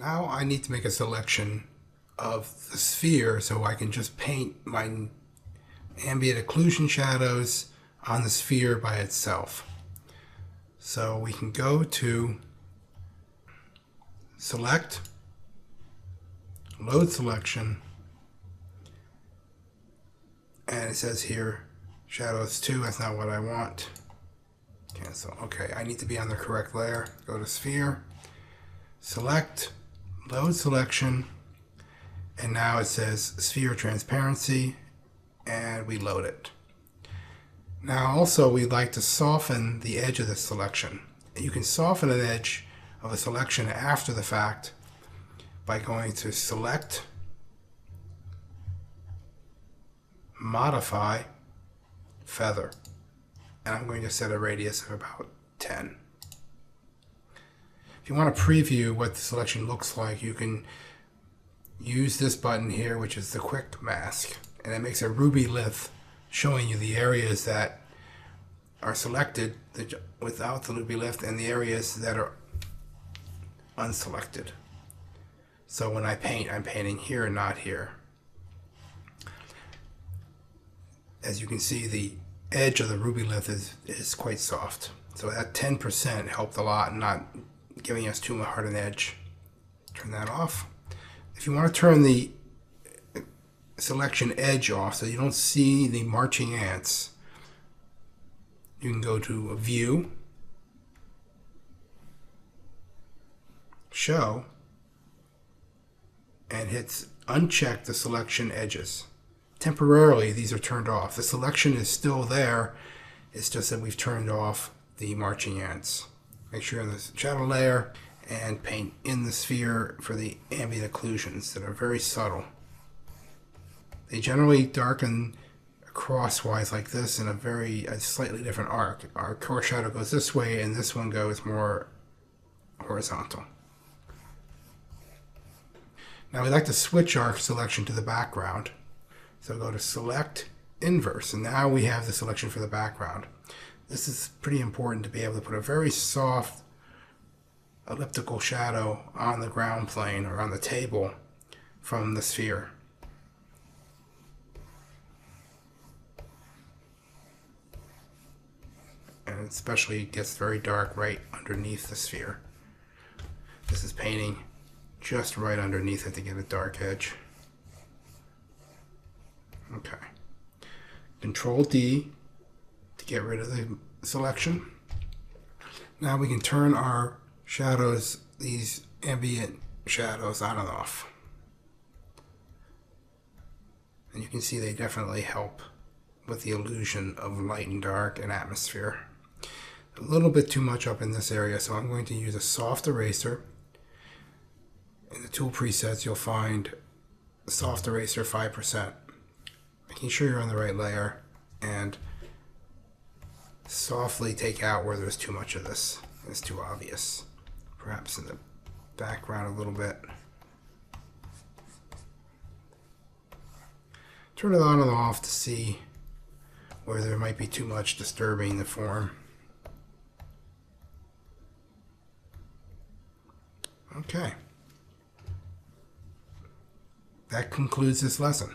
Now I need to make a selection of the sphere so I can just paint my ambient occlusion shadows on the sphere by itself. So we can go to Select, Load Selection, and it says here Shadows 2. That's not what I want. Cancel. Okay, I need to be on the correct layer. Go to Sphere, Select, Load Selection, and now it says Sphere Transparency, and we load it. Now also we'd like to soften the edge of the selection. You can soften an edge of a selection after the fact by going to Select, Modify, Feather, and I'm going to set a radius of about 10. If you want to preview what the selection looks like, you can use this button here, which is the Quick Mask, and it makes a Rubylith showing you the areas that are selected without the Rubylith and the areas that are unselected. So when I paint, I'm painting here and not here. As you can see, the edge of the Rubylith is quite soft. So that 10% helped a lot, not giving us too hard an edge. Turn that off. If you want to turn the selection edge off so you don't see the marching ants, you can go to View, Show, and hit uncheck the selection edges. Temporarily, these are turned off. The selection is still there. It's just that we've turned off the marching ants. Make sure you're in the shadow layer and paint in the sphere for the ambient occlusions that are very subtle. They generally darken crosswise like this in a slightly different arc. Our core shadow goes this way and this one goes more horizontal. Now we'd like to switch our selection to the background. So go to Select, Inverse, and now we have the selection for the background. This is pretty important to be able to put a very soft elliptical shadow on the ground plane or on the table from the sphere. And especially it gets very dark right underneath the sphere. This is painting just right underneath it to get a dark edge. Okay. Control D to get rid of the selection. Now we can turn our shadows, these ambient shadows, on and off. And you can see they definitely help with the illusion of light and dark and atmosphere. A little bit too much up in this area, so I'm going to use a soft eraser. In the tool presets, you'll find soft eraser 5%. Making sure you're on the right layer and softly take out where there's too much of this. It's too obvious. Perhaps in the background a little bit. Turn it on and off to see where there might be too much disturbing the form. Okay. That concludes this lesson.